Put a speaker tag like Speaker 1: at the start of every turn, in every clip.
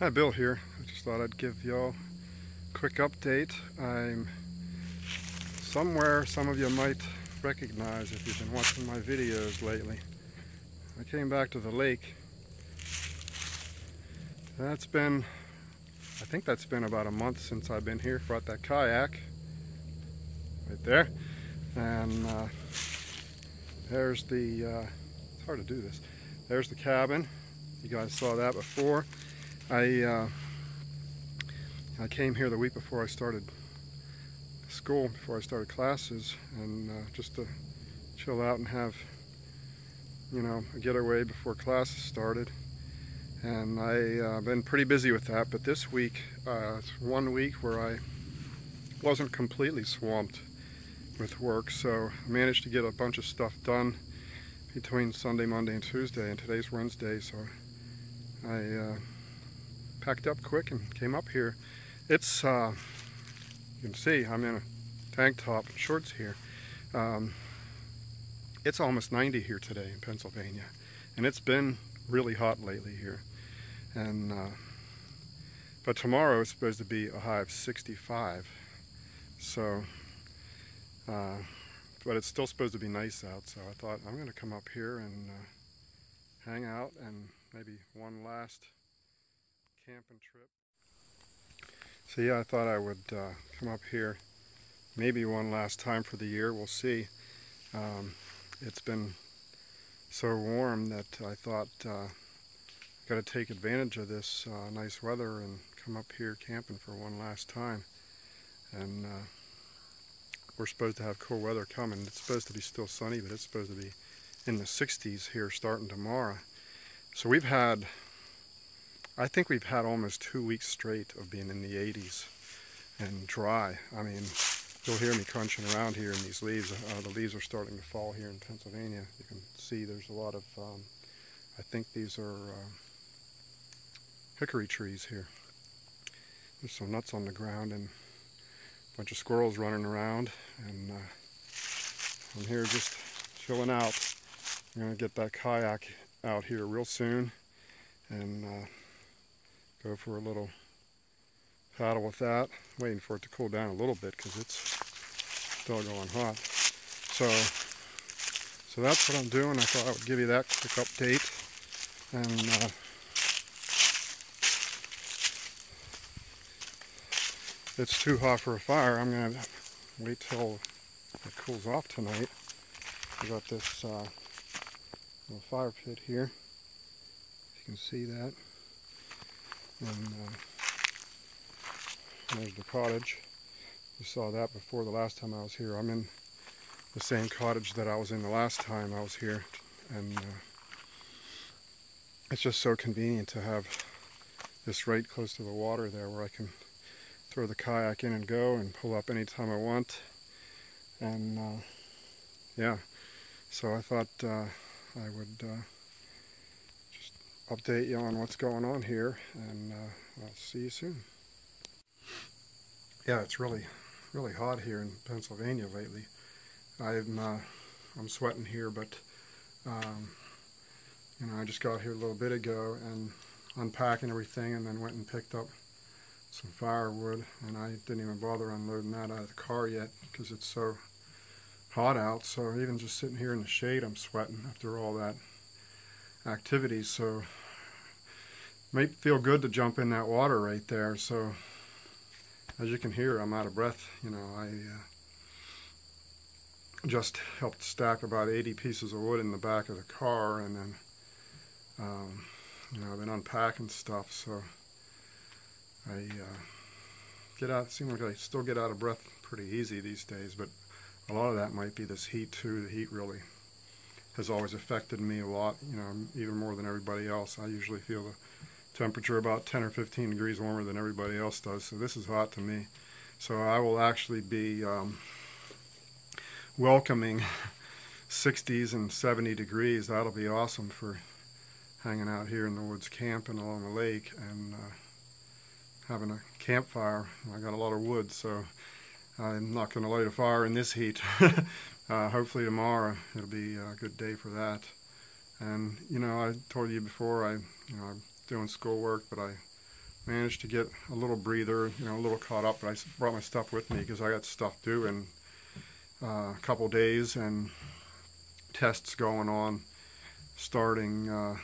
Speaker 1: Hi, Bill here. I just thought I'd give y'all a quick update. I'm somewhere some of you might recognize if you've been watching my videos lately. I came back to the lake. I think that's been about a month since I've been here. Brought that kayak right there. And there's the, it's hard to do this. There's the cabin. You guys saw that before. I came here the week before I started school, before I started classes, and just to chill out and have, a getaway before classes started. And I've been pretty busy with that, but this week, it's one week where I wasn't completely swamped with work, so I managed to get a bunch of stuff done between Sunday, Monday, and Tuesday, and today's Wednesday, so I packed up quick and came up here. It's, you can see I'm in a tank top and shorts here. It's almost 90 here today in Pennsylvania, and it's been really hot lately here. And but tomorrow it's supposed to be a high of 65. So, but it's still supposed to be nice out. So I thought I'm going to come up here and hang out and maybe one last camping trip. So yeah, I thought I would come up here maybe one last time for the year. We'll see. It's been so warm that I thought I've got to take advantage of this nice weather and come up here camping for one last time. And we're supposed to have cool weather coming. It's supposed to be still sunny, but it's supposed to be in the 60s here starting tomorrow. So I think we've had almost 2 weeks straight of being in the 80s and dry. I mean, you'll hear me crunching around here in these leaves. The leaves are starting to fall here in Pennsylvania. You can see there's a lot of, I think these are hickory trees here. There's some nuts on the ground and a bunch of squirrels running around. And I'm here just chilling out. I'm going to get that kayak out here real soon and go for a little paddle with that. Waiting for it to cool down a little bit because it's still going hot. So that's what I'm doing. I thought I would give you that quick update. And it's too hot for a fire. I'm going to wait till it cools off tonight. I got this little fire pit here. You can see that. And there's the cottage. You saw that before the last time I was here. I'm in the same cottage that I was in the last time I was here. And it's just so convenient to have this right close to the water there where I can throw the kayak in and go and pull up anytime I want. And yeah, so I thought I would just update you on what's going on here, and I'll see you soon. Yeah, it's really hot here in Pennsylvania lately. I'm sweating here, but I just got here a little bit ago and unpacking everything, and then went and picked up some firewood, and I didn't even bother unloading that out of the car yet because it's so hot out. So even just sitting here in the shade, I'm sweating after all that activity. So it might feel good to jump in that water right there. So as you can hear, I'm out of breath. I just helped stack about 80 pieces of wood in the back of the car, and then I've been unpacking stuff. So I seem like I still get out of breath pretty easy these days, but a lot of that might be this heat too. The heat really has always affected me a lot, even more than everybody else. I usually feel the temperature about 10 or 15 degrees warmer than everybody else does, so this is hot to me. So I will actually be welcoming 60s and 70 degrees. That'll be awesome for hanging out here in the woods, camping along the lake, and having a campfire. I got a lot of wood, so I'm not going to light a fire in this heat. Hopefully tomorrow it'll be a good day for that. And I told you before, I'm doing schoolwork, but I managed to get a little breather, a little caught up. But I brought my stuff with me because I got stuff due in a couple days and tests going on starting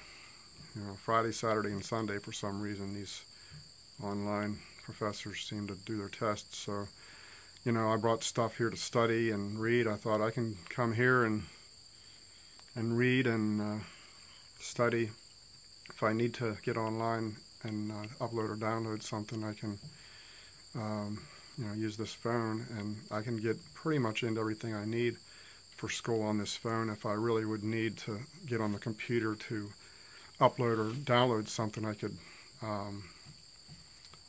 Speaker 1: Friday, Saturday, and Sunday. For some reason, these online professors seem to do their tests. So, I brought stuff here to study and read. I thought I can come here and read and study. If I need to get online and upload or download something, I can use this phone, and I can get pretty much into everything I need for school on this phone. If I really would need to get on the computer to upload or download something, I could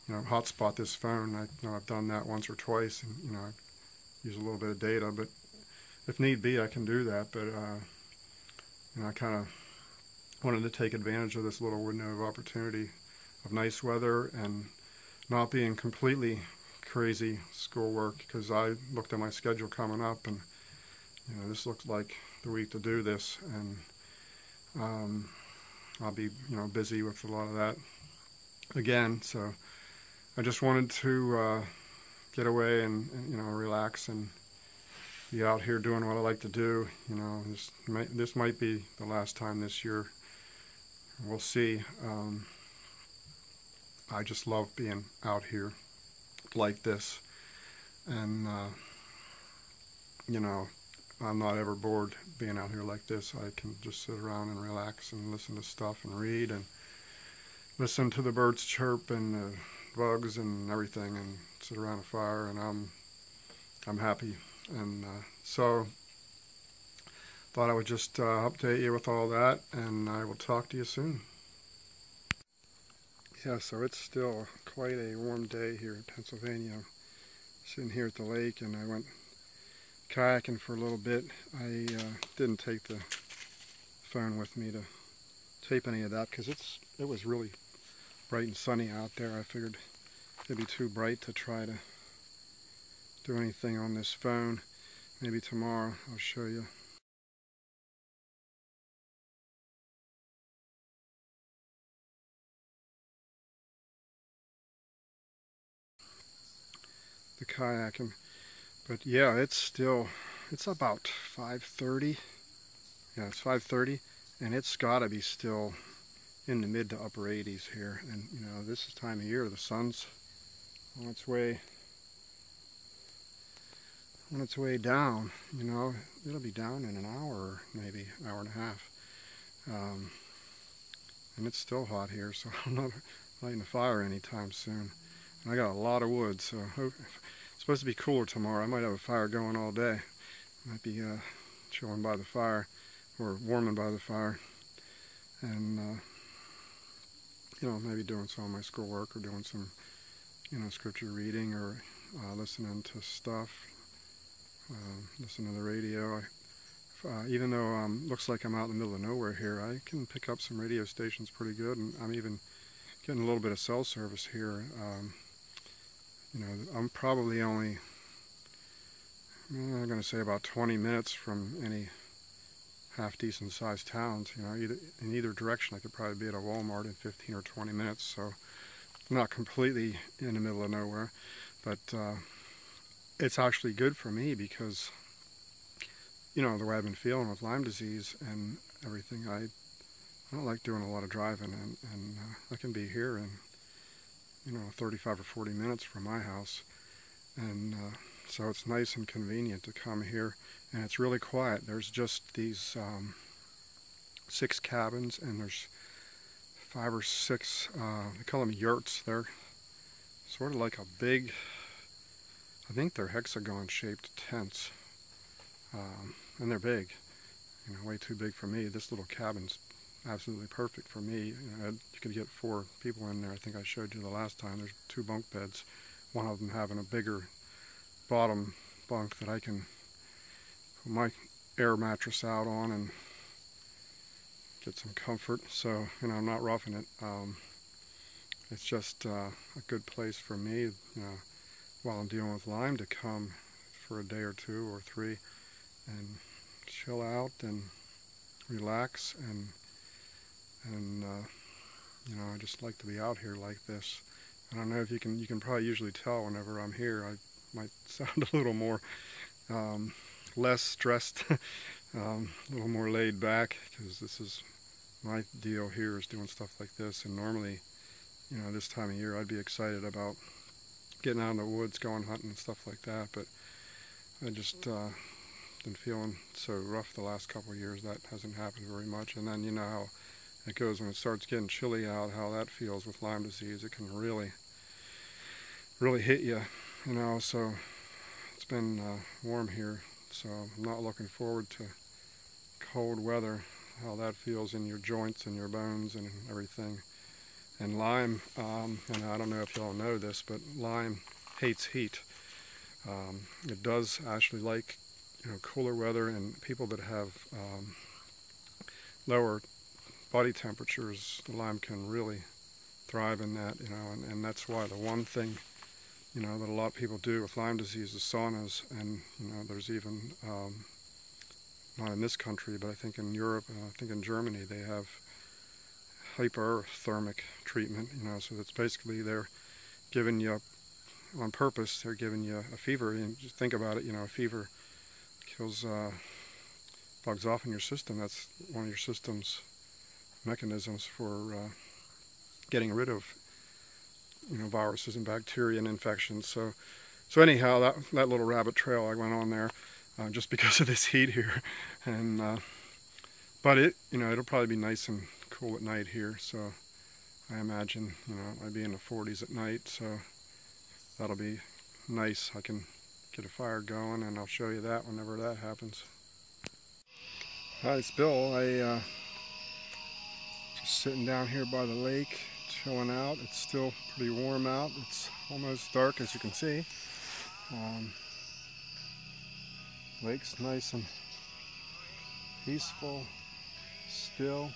Speaker 1: hotspot this phone. I've done that once or twice, and I use a little bit of data, but if need be, I can do that. But I kind of wanted to take advantage of this little window of opportunity of nice weather and not being completely crazy schoolwork, because I looked at my schedule coming up, and this looks like the week to do this, and I'll be busy with a lot of that again. So I just wanted to get away and relax and be out here doing what I like to do. This might be the last time this year. We'll see. I just love being out here like this, and I'm not ever bored being out here like this. I can just sit around and relax and listen to stuff and read and listen to the birds chirp and the bugs and everything, and sit around a fire, and I'm happy. And so thought I would just update you with all that, and I will talk to you soon. Yeah, so it's still quite a warm day here in Pennsylvania. I'm sitting here at the lake, and I went kayaking for a little bit. I didn't take the phone with me to tape any of that because it was really bright and sunny out there. I figured it'd be too bright to try to do anything on this phone. Maybe tomorrow I'll show you. The kayaking. But yeah, it's about 5:30. Yeah, it's 5:30, and it's got to be still in the mid to upper 80s here. And this is time of year, the sun's on its way down. It'll be down in an hour, maybe hour and a half. And it's still hot here, so I'm not lighting a fire anytime soon. And I got a lot of wood, so it's supposed to be cooler tomorrow. I might have a fire going all day. Might be chilling by the fire, or warming by the fire, and maybe doing some of my schoolwork, or doing some scripture reading, or listening to stuff, listening to the radio. Even though looks like I'm out in the middle of nowhere here, I can pick up some radio stations pretty good, and I'm even getting a little bit of cell service here. I'm probably only, I'm going to say about 20 minutes from any half-decent sized towns. In either direction, I could probably be at a Walmart in 15 or 20 minutes, so not completely in the middle of nowhere. But it's actually good for me because the way I've been feeling with Lyme disease and everything, I don't like doing a lot of driving, and I can be here in 35 or 40 minutes from my house, and so it's nice and convenient to come here, and it's really quiet. There's just these 6 cabins, and there's 5 or 6, they call them yurts. They're sort of like a big, I think they're hexagon-shaped tents, and they're big, way too big for me. This little cabin's absolutely perfect for me. You could get 4 people in there. I think I showed you the last time. There's 2 bunk beds, one of them having a bigger bottom bunk that I can put my air mattress out on and get some comfort. So I'm not roughing it. It's just a good place for me while I'm dealing with Lyme to come for a day or 2 or 3 and chill out and relax and I just like to be out here like this. I don't know if you can probably usually tell whenever I'm here. I might sound a little more less stressed, a little more laid back, because this is my deal here, is doing stuff like this. And normally, this time of year I'd be excited about getting out in the woods, going hunting and stuff like that, but I just been feeling so rough the last couple of years that hasn't happened very much. And then you know how it goes when it starts getting chilly out, how that feels with Lyme disease. It can really hit you, so it's been warm here, so I'm not looking forward to cold weather, how that feels in your joints and your bones and everything. And Lyme, and I don't know if y'all know this, but Lyme hates heat. It does actually like cooler weather, and people that have lower body temperatures, the Lyme can really thrive in that, and that's why the one thing that a lot of people do with Lyme disease is saunas. And there's even not in this country, but I think in Europe, I think in Germany, they have hyperthermic treatment, so that's basically they're giving you, on purpose, they're giving you a fever. And just think about it, a fever kills bugs off in your system. That's one of your system's mechanisms for getting rid of viruses and bacteria and infections. So anyhow, that little rabbit trail I went on there just because of this heat here, and but it'll probably be nice and cool at night here. So I imagine it might be in the 40s at night, so that'll be nice. I can get a fire going, and I'll show you that whenever that happens. Hi, it's Bill. I just sitting down here by the lake, chilling out. It's still pretty warm out. It's almost dark, as you can see. Lake's nice and peaceful, still.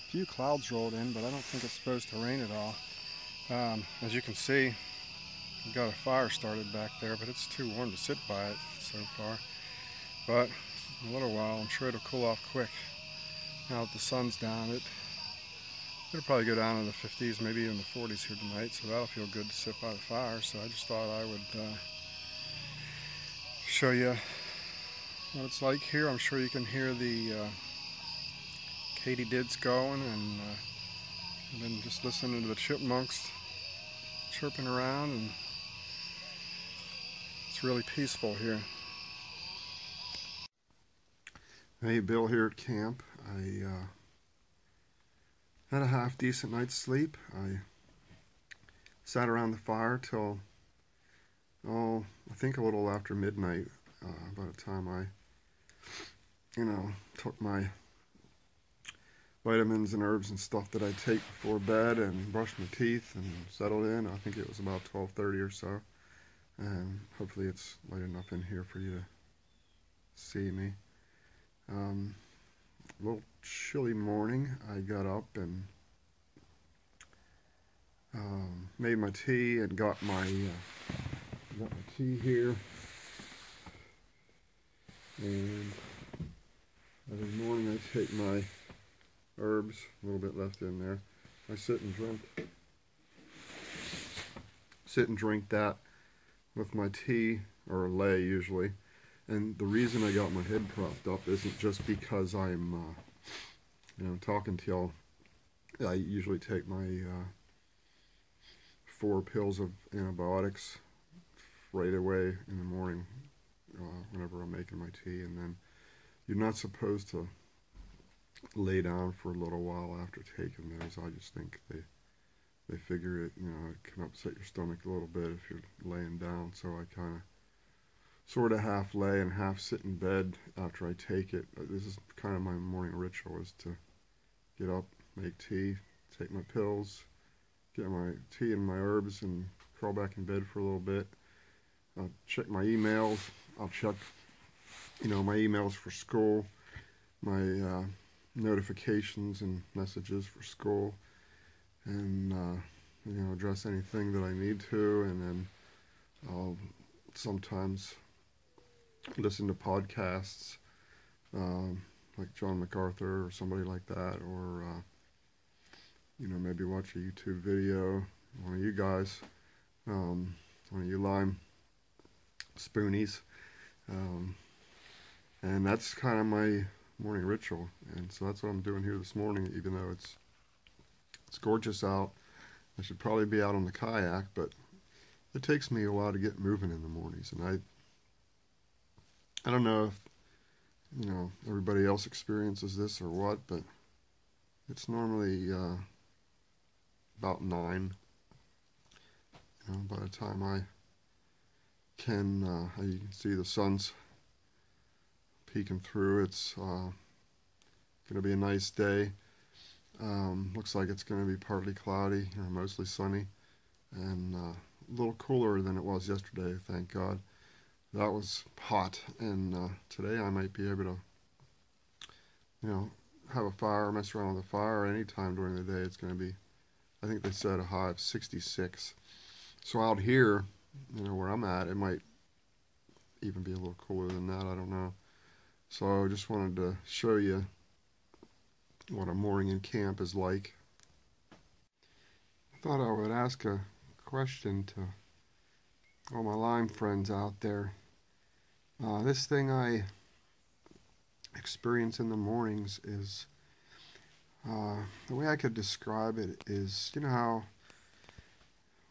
Speaker 1: A few clouds rolled in, but I don't think it's supposed to rain at all. As you can see, I've got a fire started back there, but it's too warm to sit by it so far. But in a little while, I'm sure it'll cool off quick. Now that the sun's down, it'll probably go down in the 50s, maybe even the 40s here tonight, so that'll feel good to sit by the fire. So I just thought I would show you what it's like here. I'm sure you can hear the katydids going, and I've been just listening to the chipmunks chirping around, and it's really peaceful here. Hey, Bill here at camp. I had a half decent night's sleep. I sat around the fire till, I think a little after midnight, by the time I, took my vitamins and herbs and stuff that I take before bed and brushed my teeth and settled in. I think it was about 12:30 or so. And hopefully it's light enough in here for you to see me. A little chilly morning. I got up and made my tea and got my tea here. And every morning I take my herbs, a little bit left in there. I sit and drink that with my tea, or lay usually. And the reason I got my head propped up isn't just because I'm talking to y'all. I usually take my 4 pills of antibiotics right away in the morning whenever I'm making my tea, and then you're not supposed to lay down for a little while after taking those. I just think they figure it can upset your stomach a little bit if you're laying down, so I kind of sort of half lay and half sit in bed after I take it. This is kind of my morning ritual, is to get up, make tea, take my pills, get my tea and my herbs, and crawl back in bed for a little bit. I'll check my emails. I'll check my emails for school, my notifications and messages for school, and address anything that I need to, and then I'll sometimes listen to podcasts like John MacArthur or somebody like that, or maybe watch a YouTube video, one of you guys, one of you Lyme spoonies. And that's kind of my morning ritual. And so that's what I'm doing here this morning, even though it's gorgeous out. I should probably be out on the kayak, but it takes me a while to get moving in the mornings. And I don't know if, everybody else experiences this or what, but it's normally about 9. By the time I can, you can see the sun's peeking through. It's going to be a nice day. Looks like it's going to be partly cloudy, mostly sunny, and a little cooler than it was yesterday, thank God. That was hot, and today I might be able to, have a fire, mess around with a fire anytime during the day. It's going to be, I think they said a high of 66. So out here, where I'm at, it might even be a little cooler than that, I don't know. So I just wanted to show you what a morning in camp is like. I thought I would ask a question to all my Lyme friends out there. This thing I experience in the mornings is, the way I could describe it is, how,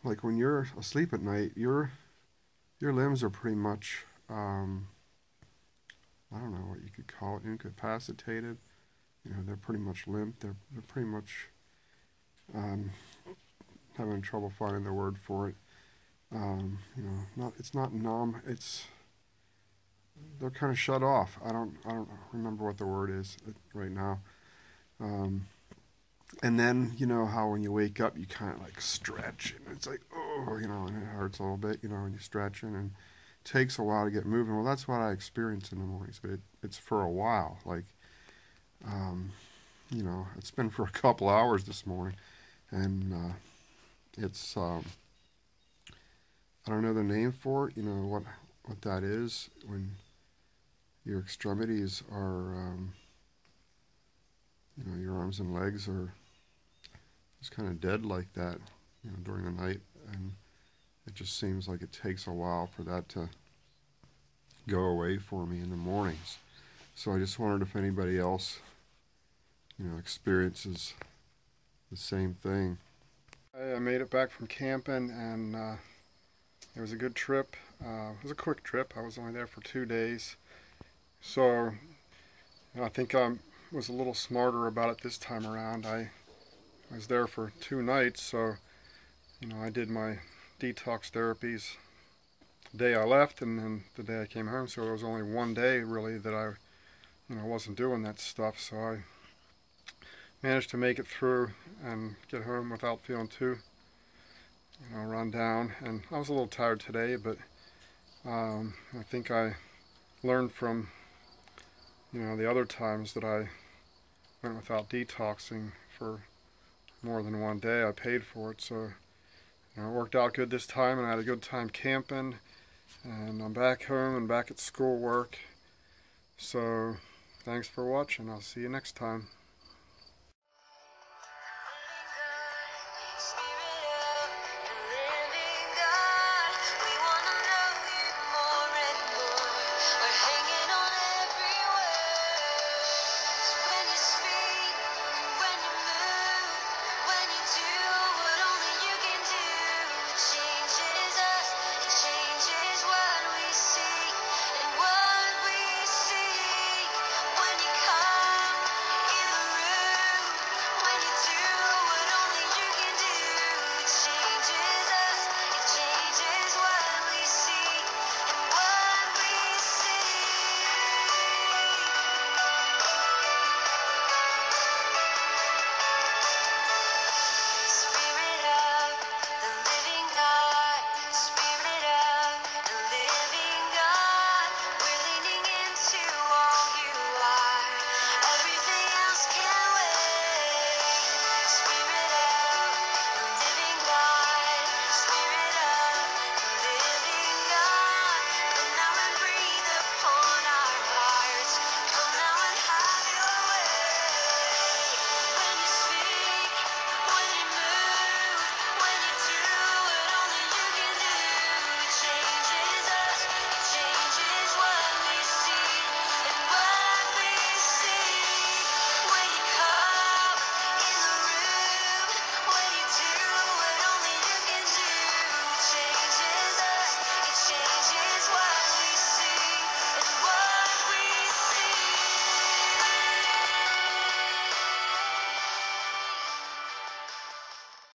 Speaker 1: like when you're asleep at night, your limbs are pretty much, I don't know what you could call it, incapacitated. They're pretty much limp. They're pretty much having trouble finding the word for it. It's not numb. They're kind of shut off. I don't remember what the word is right now. And then how when you wake up you kind of like stretch and it's like and it hurts a little bit when you're stretching, and it takes a while to get moving. Well, that's what I experience in the mornings, but it's for a while. Like it's been for a couple hours this morning, and it's I don't know the name for it. What that is when your extremities are your arms and legs are just kind of dead like that during the night, and it just seems like it takes a while for that to go away for me in the mornings. So I just wondered if anybody else experiences the same thing. I made it back from camping, and it was a good trip. It was a quick trip. I was only there for 2 days. So I think I was a little smarter about it this time around. I was there for 2 nights, so I did my detox therapies the day I left and then the day I came home. So it was only 1 day really that I wasn't doing that stuff. So I managed to make it through and get home without feeling too run down. And I was a little tired today, but I think I learned from the other times that I went without detoxing for more than 1 day. I paid for it, so it worked out good this time, and I had a good time camping, and I'm back home and back at school work. So thanks for watching. I'll see you next time.